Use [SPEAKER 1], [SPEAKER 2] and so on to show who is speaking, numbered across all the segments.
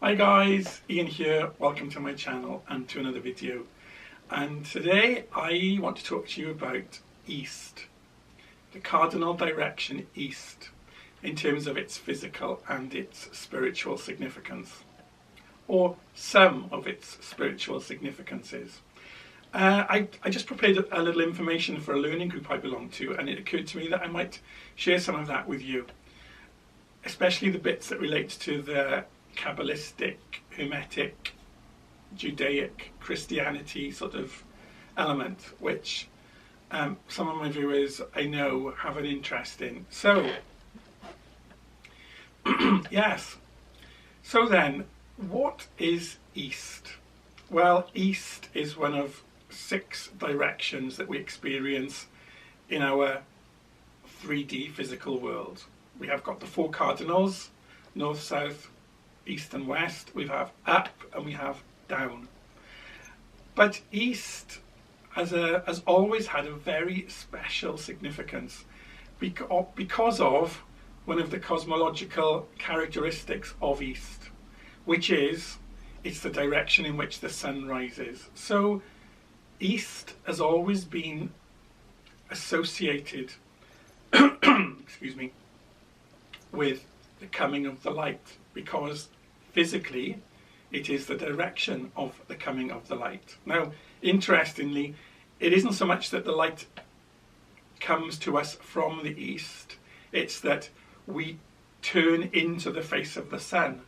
[SPEAKER 1] Hi guys, Ian here, welcome to my channel and to another video. And today I want to talk to you about East, the cardinal direction East, in terms of its physical and its spiritual significance, or some of its spiritual significances. I just prepared a little information for a learning group I belong to, and it occurred to me that I might share some of that with you, especially the bits that relate to the Kabbalistic, Hermetic, Judaic Christianity sort of element, which some of my viewers I know have an interest in. So, yes. So then, what is East? Well, East is one of 6 directions that we experience in our 3D physical world. We have got the 4 cardinals: north, south, east and west. We have up and we have down. But East has always had a very special significance because of one of the cosmological characteristics of East, which is it's the direction in which the sun rises. So East has always been associated excuse me, with the coming of the light, because physically it is the direction of the coming of the light. Now, interestingly, it isn't so much that the light comes to us from the east, it's that we turn into the face of the sun,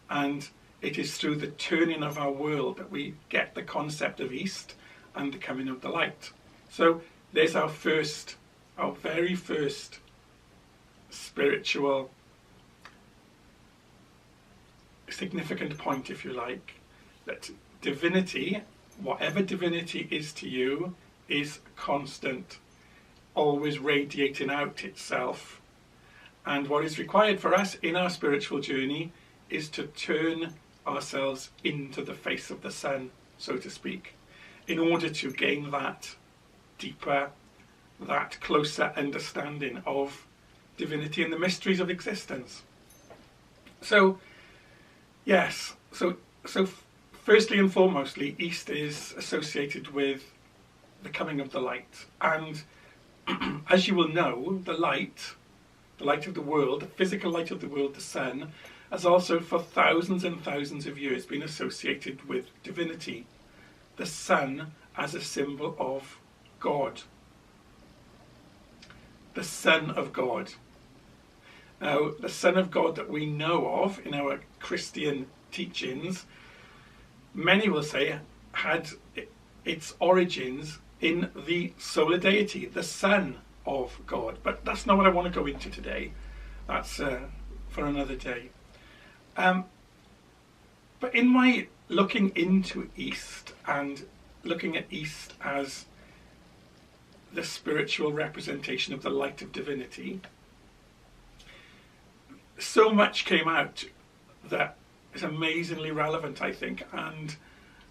[SPEAKER 1] and it is through the turning of our world that we get the concept of East and the coming of the light. So there's our very first spiritual significant point, if you like, that divinity, whatever divinity is to you, is constant, always radiating out itself. And what is required for us in our spiritual journey is to turn ourselves into the face of the sun, so to speak, in order to gain that deeper, that closer understanding of divinity and the mysteries of existence. So yes, so firstly and foremostly, East is associated with the coming of the light. And as you will know, the light of the world, the physical light of the world, the sun, has also for thousands and thousands of years been associated with divinity. The sun as a symbol of God. The Son of God. Now, the Son of God that we know of in our Christian teachings, many will say, had its origins in the solar deity, the Son of God. But that's not what I want to go into today. That's for another day. But in my looking into East and looking at East as the spiritual representation of the light of divinity, so much came out that is amazingly relevant, I think, and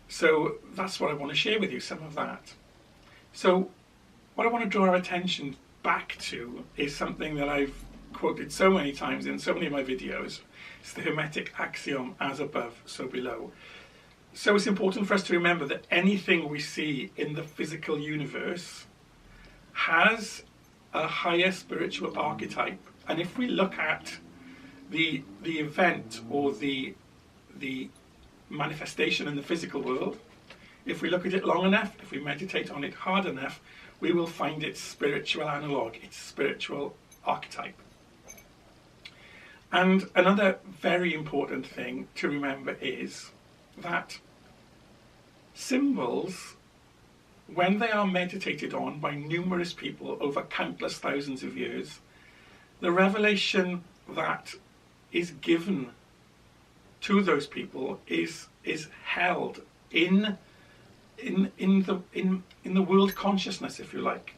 [SPEAKER 1] so that's what I want to share with you, some of that. So what I want to draw our attention back to is something that I've quoted so many times in so many of my videos. It's the Hermetic axiom, as above, so below. So it's important for us to remember that anything we see in the physical universe has a higher spiritual archetype. And if we look at the event or the manifestation in the physical world, if we look at it long enough, if we meditate on it hard enough, we will find its spiritual analogue, its spiritual archetype. And another very important thing to remember is that symbols, when they are meditated on by numerous people over countless thousands of years, the revelation that is given to those people is held in the world consciousness, if you like,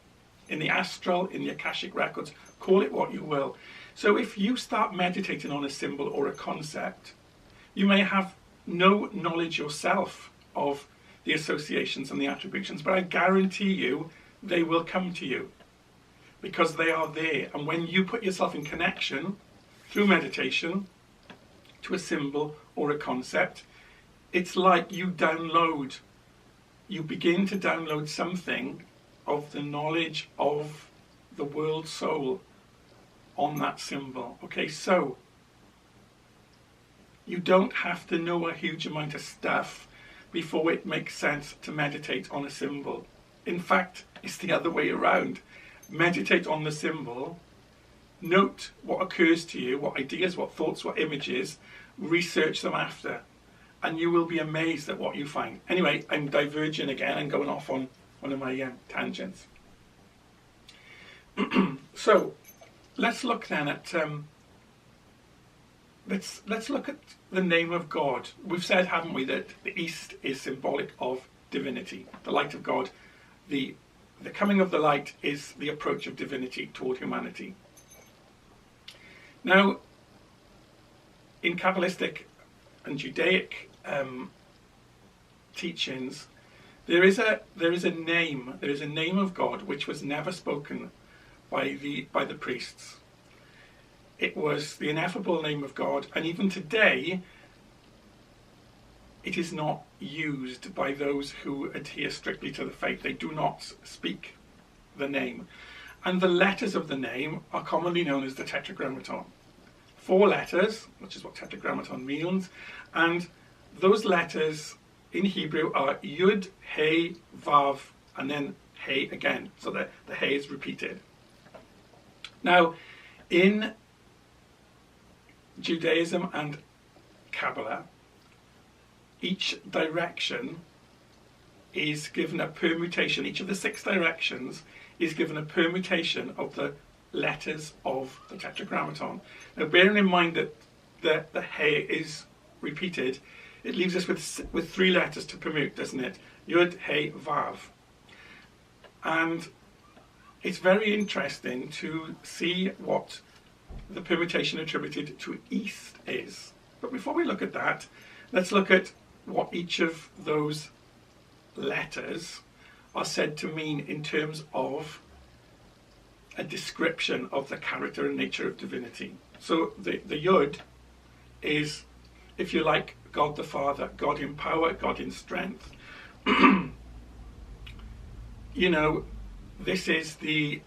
[SPEAKER 1] in the astral, in the Akashic records, call it what you will. So if you start meditating on a symbol or a concept, you may have no knowledge yourself of the associations and the attributions, but I guarantee you they will come to you because they are there. And when you put yourself in connection through meditation to a symbol or a concept, it's like you begin to download something of the knowledge of the world soul on that symbol. Okay, so you don't have to know a huge amount of stuff before it makes sense to meditate on a symbol. In fact, it's the other way around. Meditate on the symbol, note what occurs to you, what ideas, what thoughts, what images, research them after, and you will be amazed at what you find. Anyway, I'm diverging again and going off on one of my tangents. So let's look then at let's look at the name of God. We've said, haven't we, that the East is symbolic of divinity, the light of God. The coming of the light is the approach of divinity toward humanity. Now, in Kabbalistic and Judaic teachings, there is a name of God which was never spoken by the priests. It was the ineffable name of God, and even today it is not used by those who adhere strictly to the faith. They do not speak the name. And the letters of the name are commonly known as the Tetragrammaton. 4 letters, which is what Tetragrammaton means, and those letters in Hebrew are Yud, He, Vav, and then He again, so that the He is repeated. Now, in Judaism and Kabbalah, each direction is given a permutation. Each of the 6 directions is given a permutation of the letters of the Tetragrammaton. Now, bearing in mind that the He is repeated, it leaves us with 3 letters to permute, doesn't it? Yud, He, Vav. And it's very interesting to see what the permutation attributed to East is. But before we look at that, let's look at what each of those letters are said to mean in terms of a description of the character and nature of divinity. So the Yud is, if you like, God the Father, God in power, God in strength. You know, this is the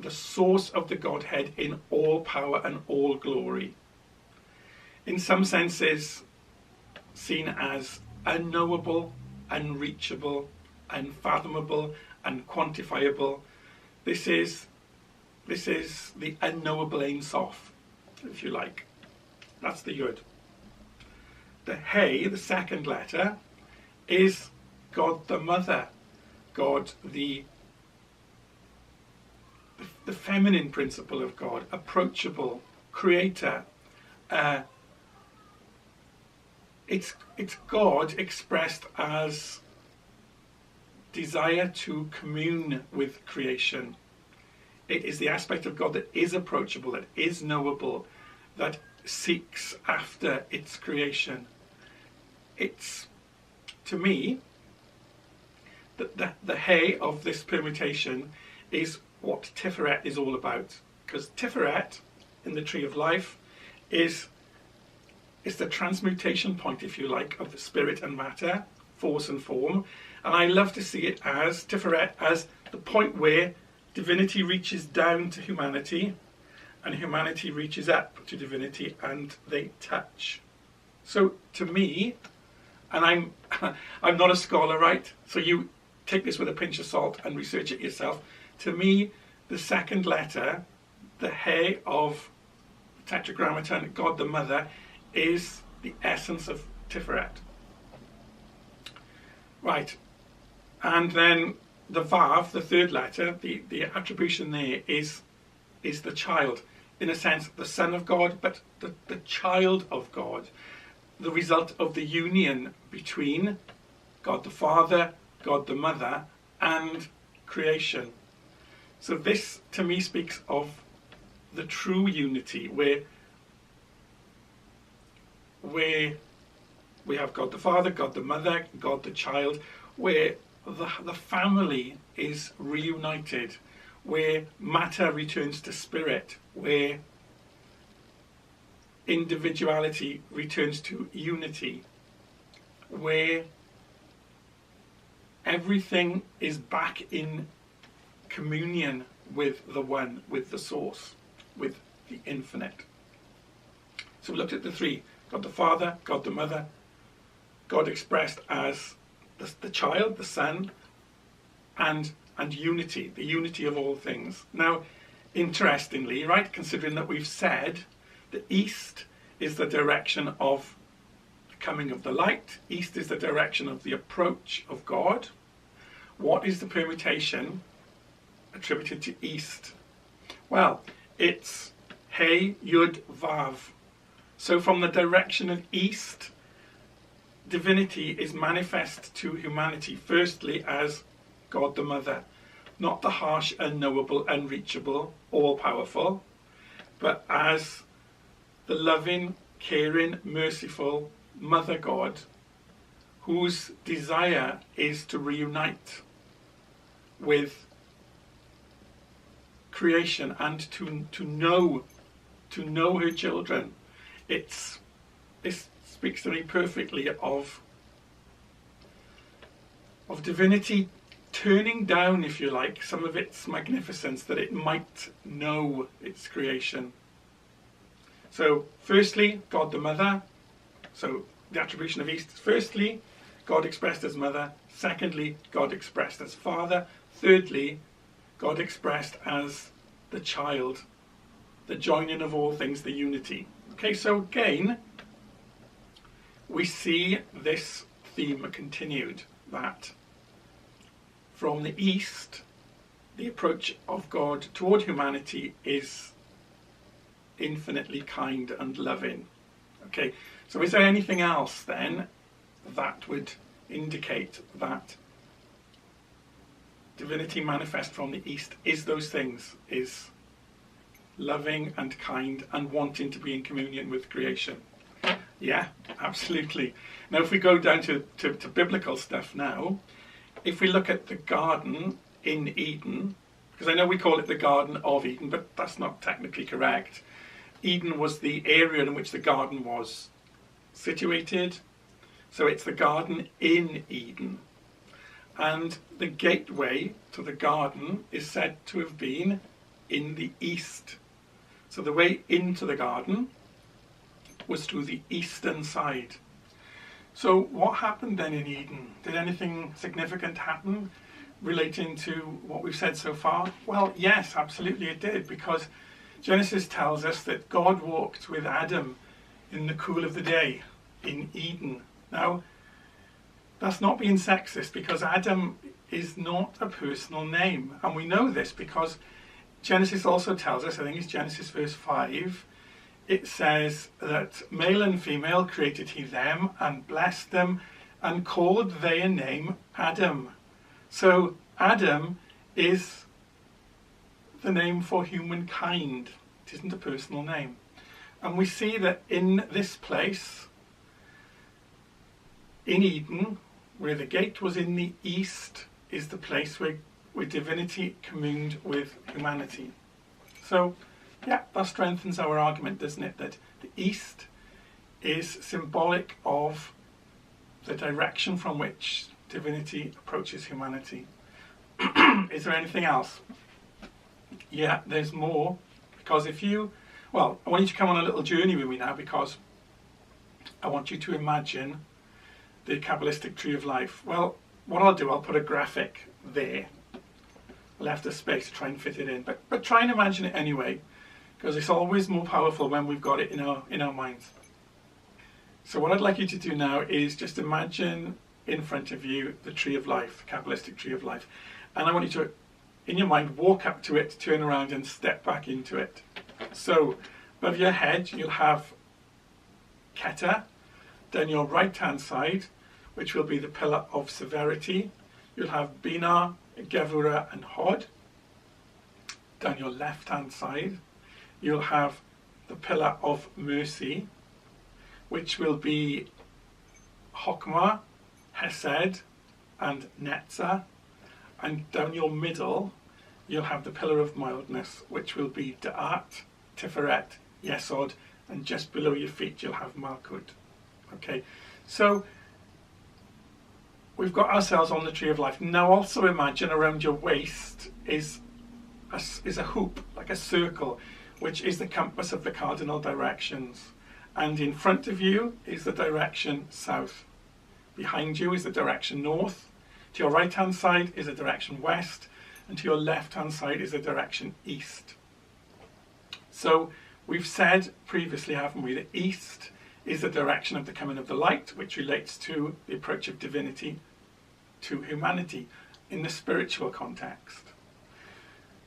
[SPEAKER 1] source of the Godhead in all power and all glory. In some senses, seen as unknowable, unreachable, unfathomable, unquantifiable. This is the unknowable Ein Sof, if you like. That's the Yud. The He, the second letter, is God the Mother, God the feminine principle of God, approachable, creator. It's God expressed as desire to commune with creation. It is the aspect of God that is approachable, that is knowable, that seeks after its creation. It's, to me, the He of this permutation is what Tiferet is all about. Because Tiferet, in the Tree of Life, is the transmutation point, if you like, of the spirit and matter, force and form. And I love to see it as, Tiferet, as the point where divinity reaches down to humanity and humanity reaches up to divinity and they touch. So to me, and I'm not a scholar, right? So you take this with a pinch of salt and research it yourself. To me, the second letter, the He of Tetragrammaton, God the Mother, is the essence of Tiferet. Right. And then the Vav, the third letter, the attribution there is the child. In a sense, the Son of God, but the child of God. The result of the union between God the Father, God the Mother, and creation. So this, to me, speaks of the true unity, where we have God the Father, God the Mother, God the Child, where the family is reunited, where matter returns to spirit, where individuality returns to unity, where everything is back in communion with the one, with the source, with the infinite. So we looked at the three: God the Father, God the Mother, God expressed as the child, the Son, and unity, the unity of all things. Now, interestingly, right, considering that we've said the East is the direction of the coming of the light, East is the direction of the approach of God. What is the permutation attributed to East? Well, it's Hey, Yud, Vav. So from the direction of East, divinity is manifest to humanity, firstly as God the Mother, not the harsh, unknowable, unreachable, all-powerful, but as the loving, caring, merciful Mother God, whose desire is to reunite with creation and to know her children. This speaks to me perfectly of divinity turning down, if you like, some of its magnificence that it might know its creation. So firstly, God the Mother. So the attribution of East: firstly, God expressed as Mother; secondly, God expressed as Father; thirdly, God expressed as the child, the joining of all things, the unity. Okay, so again, we see this theme continued, that from the East, the approach of God toward humanity is infinitely kind and loving. Okay, so is there anything else then that would indicate that divinity manifest from the East is those things, is loving and kind and wanting to be in communion with creation? Yeah, absolutely. Now if we go down to biblical stuff now, if we look at the garden in Eden, because I know we call it the Garden of Eden, but that's not technically correct. Eden was the area in which the garden was situated, so it's the garden in Eden. And the gateway to the garden is said to have been in the east. So the way into the garden was through the eastern side. So what happened then in Eden? Did anything significant happen relating to what we've said so far? Well, yes, absolutely it did, because Genesis tells us that God walked with Adam in the cool of the day in Eden. Now, that's not being sexist, because Adam is not a personal name. And we know this because Genesis also tells us, I think it's Genesis verse 5, it says that male and female created he them, and blessed them, and called they a name Adam. So Adam is the name for humankind. It isn't a personal name. And we see that in this place, in Eden, where the gate was in the east, is the place where divinity communed with humanity. So, yeah, that strengthens our argument, doesn't it? That the east is symbolic of the direction from which divinity approaches humanity. Is there anything else? Yeah, there's more. Because I want you to come on a little journey with me now, because I want you to imagine the Kabbalistic tree of life. Well, what I'll do, I'll put a graphic there. I left a space to try and fit it in, but try and imagine it anyway, because it's always more powerful when we've got it in our minds. So what I'd like you to do now is just imagine in front of you the tree of life, the Kabbalistic tree of life, and I want you to, in your mind, walk up to it, turn around and step back into it. So above your head you'll have Keter, then your right hand side, which will be the pillar of severity. You'll have Bina, Gevurah and Hod. Down your left hand side you'll have the pillar of mercy, which will be Chokmah, Hesed and Netzah. And down your middle you'll have the pillar of mildness, which will be Da'at, Tiferet, Yesod and just below your feet you'll have Malkut. Okay, so we've got ourselves on the tree of life. Now also imagine around your waist is a hoop, like a circle, which is the compass of the cardinal directions. And in front of you is the direction south. Behind you is the direction north. To your right hand side is the direction west. And to your left hand side is the direction east. So we've said previously, haven't we, that east is the direction of the coming of the light, which relates to the approach of divinity to humanity in the spiritual context.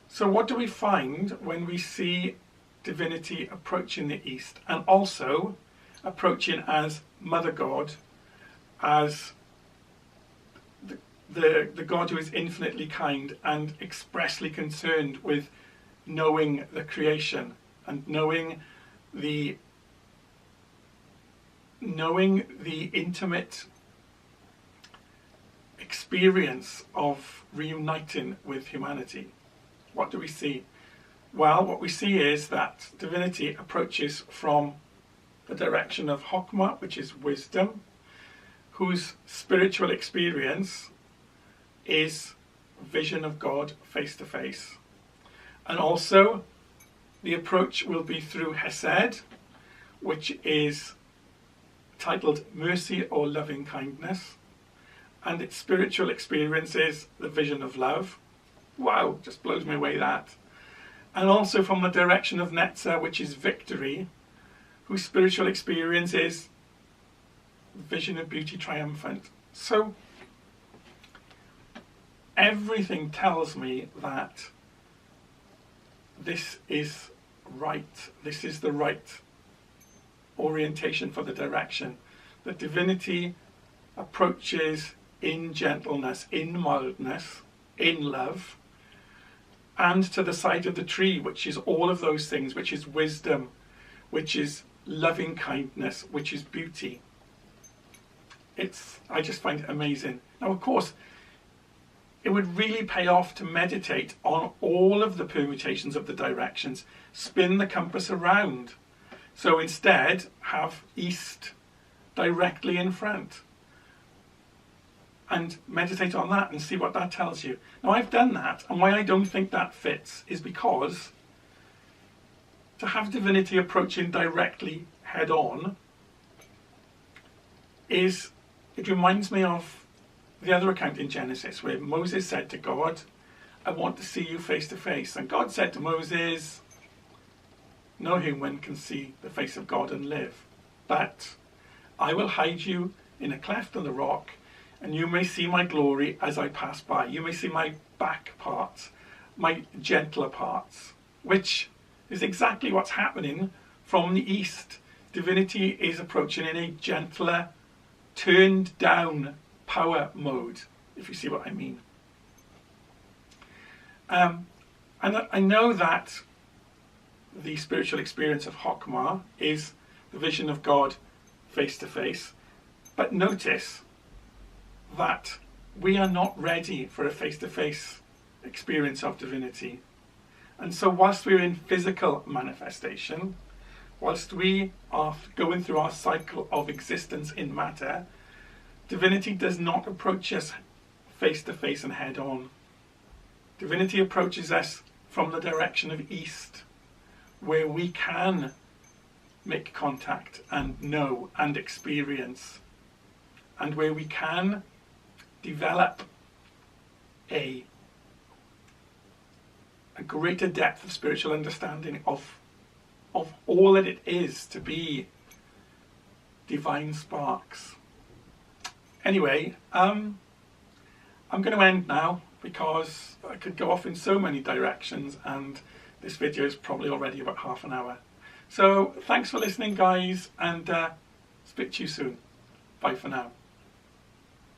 [SPEAKER 1] So what do we find when we see divinity approaching the east, and also approaching as Mother God, as the God who is infinitely kind and expressly concerned with knowing the creation and knowing the intimate experience of reuniting with humanity? What do we see? Well, what we see is that divinity approaches from the direction of Chokmah, which is wisdom, whose spiritual experience is vision of God face to face. And also the approach will be through Hesed, which is titled mercy or loving kindness, and its spiritual experience is the vision of love. Wow, just blows me away, that. And also from the direction of Netzah, which is victory, whose spiritual experience is vision of beauty triumphant. So everything tells me that this is right. This is the right orientation for the direction. The divinity approaches in gentleness, in mildness, in love, and to the side of the tree, which is all of those things, which is wisdom, which is loving kindness, which is beauty. I just find it amazing. Now, of course, it would really pay off to meditate on all of the permutations of the directions, spin the compass around. So instead, have east directly in front. And meditate on that and see what that tells you. Now, I've done that, and why I don't think that fits is because to have divinity approaching directly head on it reminds me of the other account in Genesis where Moses said to God, I want to see you face to face. And God said to Moses, no human can see the face of God and live, but I will hide you in a cleft in the rock, and you may see my glory as I pass by. You may see my back parts, my gentler parts, which is exactly what's happening from the east. Divinity is approaching in a gentler, turned down power mode, if you see what I mean. And I know that the spiritual experience of Chokmah is the vision of God face to face, but notice that we are not ready for a face-to-face experience of divinity. And so whilst we're in physical manifestation, whilst we are going through our cycle of existence in matter, divinity does not approach us face-to-face and head-on. Divinity approaches us from the direction of east, where we can make contact and know and experience, and where we can develop a greater depth of spiritual understanding of all that it is to be divine sparks. Anyway, I'm going to end now because I could go off in so many directions, and this video is probably already about half an hour. So thanks for listening, guys, and speak to you soon. Bye for now.